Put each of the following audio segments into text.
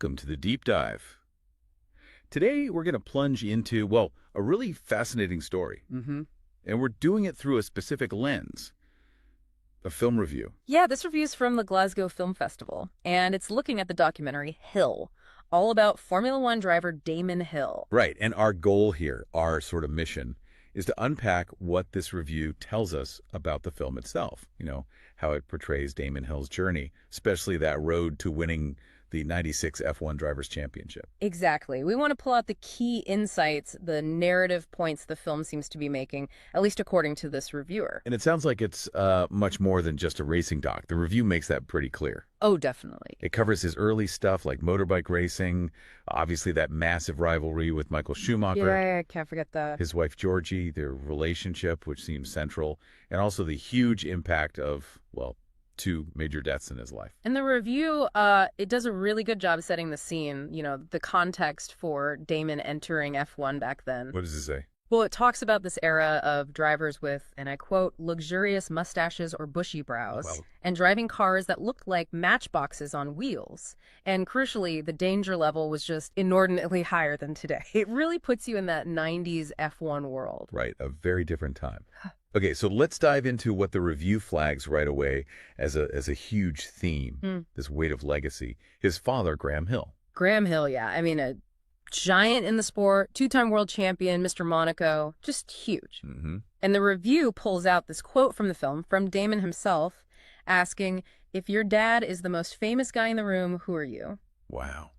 welcome to the Deep Dive. Today, we're going to plunge into, well, a really fascinating story. And we're doing it through a specific lens, a film review. Yeah, this review is from the Glasgow Film Festival, and it's looking at the documentary Hill, all about Formula One driver Damon Hill. Right, and our goal here, our sort of mission, is to unpack what this review tells us about the film itself. You know, how it portrays Damon Hill's journey, especially that road to winning the 96 F1 Drivers' Championship. Exactly. We want to pull out the key insights, the narrative points the film seems to be making, at least according to this reviewer. And it sounds like it's much more than just a racing doc. The review makes that pretty clear. Oh, definitely. It covers his early stuff like motorbike racing, obviously that massive rivalry with Michael Schumacher. Yeah, I can't forget that. His wife Georgie, their relationship, which seems central, and also the huge impact of, well, two major deaths in his life. And the review, it does a really good job setting the scene, you know, the context for Damon entering F1 back then. What does it say? Well, it talks about this era of drivers with, and I quote, luxurious mustaches or bushy brows, and driving cars that looked like matchboxes on wheels. And crucially, the danger level was just inordinately higher than today. It really puts you in that 90s F1 world. Right, a very different time. Okay, so let's dive into what the review flags right away as a huge theme, this weight of legacy. His father, Graham Hill. Graham Hill, yeah. I mean, a giant in the sport, two-time world champion, Mr. Monaco, just huge. And the review pulls out this quote from the film, from Damon himself, asking, if your dad is the most famous guy in the room, who are you? Wow.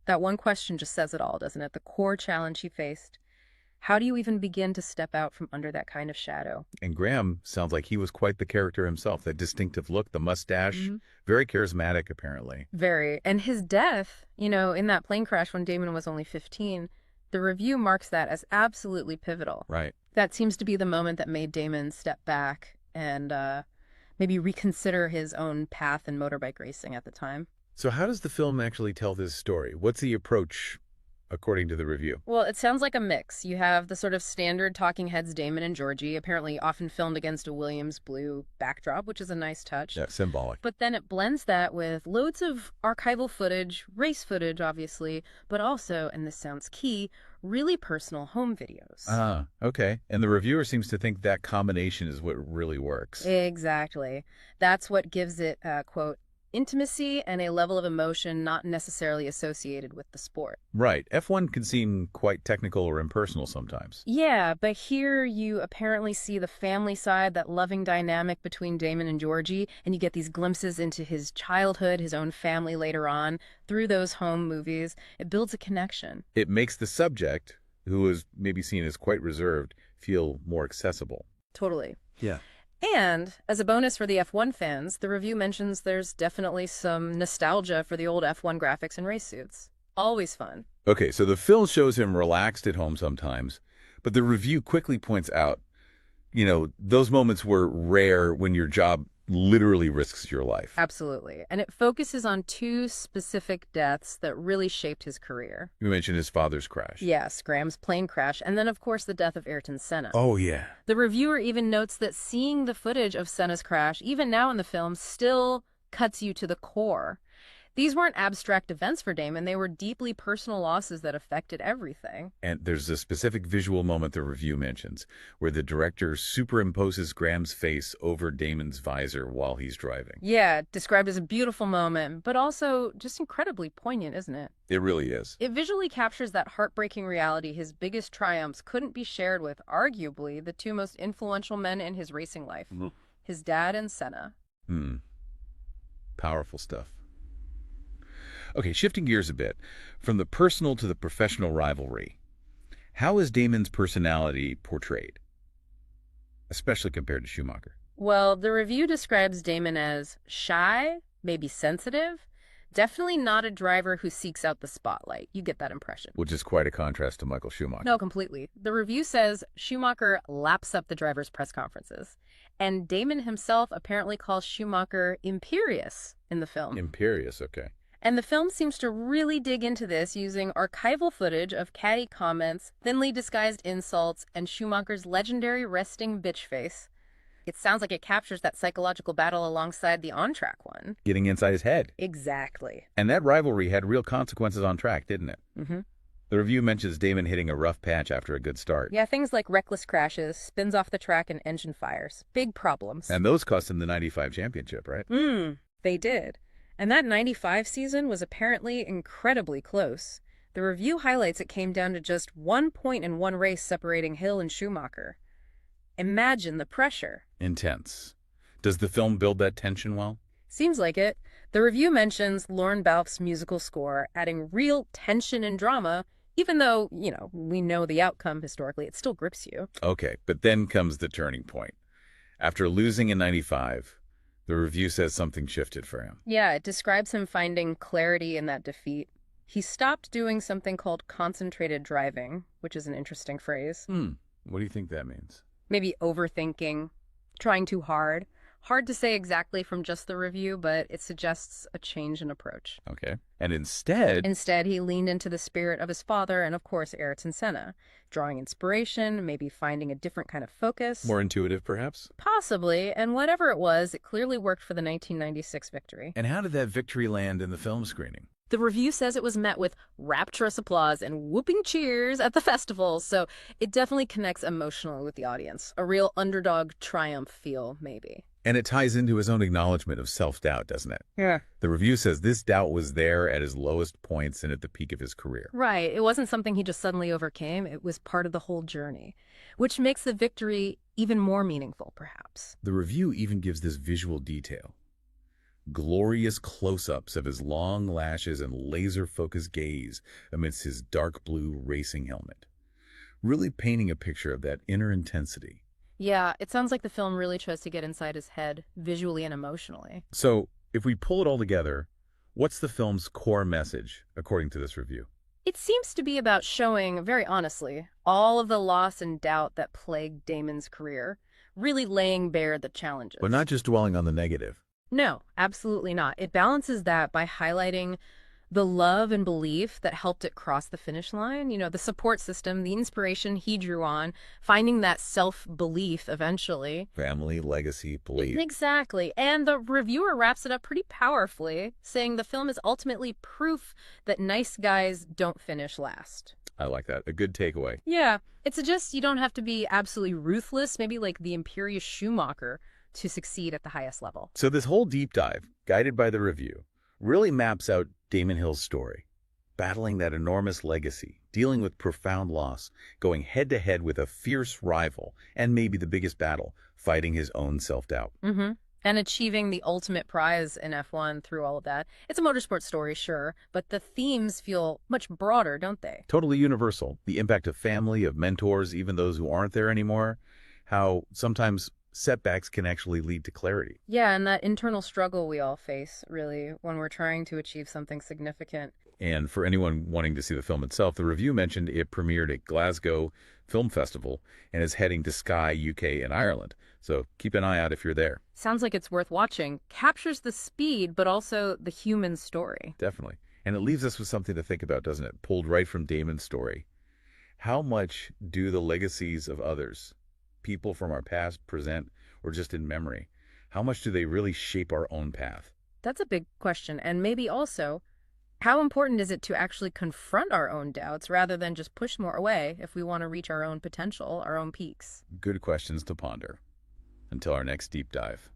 That one question just says it all, doesn't it? The core challenge he faced. How do you even begin to step out from under that kind of shadow? And Graham sounds like he was quite the character himself, that distinctive look, the mustache, very charismatic, apparently. Very. And his death, you know, in that plane crash when Damon was only 15, the review marks that as absolutely pivotal. Right. That seems to be the moment that made Damon step back and maybe reconsider his own path in motorbike racing at the time. So how does the film actually tell this story? What's the approach, according to the review? Well, it sounds like a mix. You have the sort of standard talking heads Damon and Georgie, apparently often filmed against a Williams blue backdrop, which is a nice touch. Yeah, symbolic. But then it blends that with loads of archival footage, race footage, obviously, but also, and this sounds key, really personal home videos. Ah, okay. And the reviewer seems to think that combination is what really works. Exactly. That's what gives it, quote, intimacy and a level of emotion not necessarily associated with the sport. Right. F1 can seem quite technical or impersonal sometimes. Yeah, but here you apparently see the family side, that loving dynamic between Damon and Georgie, and you get these glimpses into his childhood, his own family later on, through those home movies. It builds a connection. It makes the subject, who is maybe seen as quite reserved, feel more accessible. Totally. Yeah. And, as a bonus for the F1 fans, the review mentions there's definitely some nostalgia for the old F1 graphics and race suits. Always fun. Okay, so the film shows him relaxed at home sometimes, but the review quickly points out, you know, those moments were rare when your job literally risks your life. Absolutely. And it focuses on two specific deaths that really shaped his career. You mentioned his father's crash. Yes, Graham's plane crash, and then, of course, the death of Ayrton Senna. Oh, yeah. The reviewer even notes that seeing the footage of Senna's crash, even now in the film, still cuts you to the core. These weren't abstract events for Damon. They were deeply personal losses that affected everything. And there's a specific visual moment the review mentions where the director superimposes Graham's face over Damon's visor while he's driving. Yeah, described as a beautiful moment, but also just incredibly poignant, isn't it? It really is. It visually captures that heartbreaking reality his biggest triumphs couldn't be shared with, arguably, the two most influential men in his racing life, his dad and Senna. Powerful stuff. Okay, shifting gears a bit, from the personal to the professional rivalry, how is Damon's personality portrayed, especially compared to Schumacher? Well, the review describes Damon as shy, maybe sensitive, definitely not a driver who seeks out the spotlight. You get that impression. Which is quite a contrast to Michael Schumacher. No, completely. The review says Schumacher laps up the driver's press conferences, and Damon himself apparently calls Schumacher imperious in the film. Imperious, okay. And the film seems to really dig into this using archival footage of catty comments, thinly disguised insults, and Schumacher's legendary resting bitch face. It sounds like it captures that psychological battle alongside the on-track one. Getting inside his head. Exactly. And that rivalry had real consequences on track, didn't it? Mm-hmm. The review mentions Damon hitting a rough patch after a good start. Yeah, things like reckless crashes, spins off the track, and engine fires. Big problems. And those cost him the 95 championship, right? They did. And that 95 season was apparently incredibly close. The review highlights it came down to just 1 point in one race separating Hill and Schumacher. Imagine the pressure. Intense. Does the film build that tension well? Seems like it. The review mentions Lorne Balfe's musical score, adding real tension and drama, even though, we know the outcome historically, it still grips you. Okay, but then comes the turning point. After losing in 95, the review says something shifted for him. Yeah, it describes him finding clarity in that defeat. He stopped doing something called concentrated driving, which is an interesting phrase. What do you think that means? Maybe overthinking, trying too hard. Hard to say exactly from just the review, but it suggests a change in approach. Okay. And instead, he leaned into the spirit of his father and, of course, Ayrton Senna, drawing inspiration, maybe finding a different kind of focus. More intuitive, perhaps? Possibly, and whatever it was, it clearly worked for the 1996 victory. And how did that victory land in the film screening? The review says it was met with rapturous applause and whooping cheers at the festival, so it definitely connects emotionally with the audience. A real underdog triumph feel, maybe. And it ties into his own acknowledgement of self-doubt, doesn't it? Yeah. The review says this doubt was there at his lowest points and at the peak of his career. Right. It wasn't something he just suddenly overcame. It was part of the whole journey, which makes the victory even more meaningful, perhaps. The review even gives this visual detail. Glorious close-ups of his long lashes and laser-focused gaze amidst his dark blue racing helmet, really painting a picture of that inner intensity. Yeah, it sounds like the film really tries to get inside his head, visually and emotionally. So, if we pull it all together, what's the film's core message, according to this review? It seems to be about showing, very honestly, all of the loss and doubt that plagued Damon's career, really laying bare the challenges. But not just dwelling on the negative. No, absolutely not. It balances that by highlighting the love and belief that helped it cross the finish line, the support system, the inspiration he drew on, finding that self-belief eventually. Family, legacy, belief. Exactly. And the reviewer wraps it up pretty powerfully, saying the film is ultimately proof that nice guys don't finish last. I like that. A good takeaway. Yeah. It suggests you don't have to be absolutely ruthless, maybe like the imperious Schumacher, to succeed at the highest level. So this whole deep dive, guided by the review, really maps out Damon Hill's story, battling that enormous legacy, dealing with profound loss, going head-to-head with a fierce rival, and maybe the biggest battle, fighting his own self-doubt. And achieving the ultimate prize in F1 through all of that. It's a motorsport story, sure, but the themes feel much broader, don't they? Totally universal. The impact of family, of mentors, even those who aren't there anymore, how sometimes setbacks can actually lead to clarity. Yeah, and that internal struggle we all face, really, when we're trying to achieve something significant. And for anyone wanting to see the film itself, the review mentioned it premiered at Glasgow Film Festival and is heading to Skye, UK, and Ireland. So keep an eye out if you're there. Sounds like it's worth watching. Captures the speed, but also the human story. Definitely. And it leaves us with something to think about, doesn't it? Pulled right from Damon's story. How much do the legacies of others, people from our past, present, or just in memory, how much do they really shape our own path? That's a big question. And maybe also, how important is it to actually confront our own doubts rather than just push more away if we want to reach our own potential, our own peaks? Good questions to ponder. Until our next deep dive.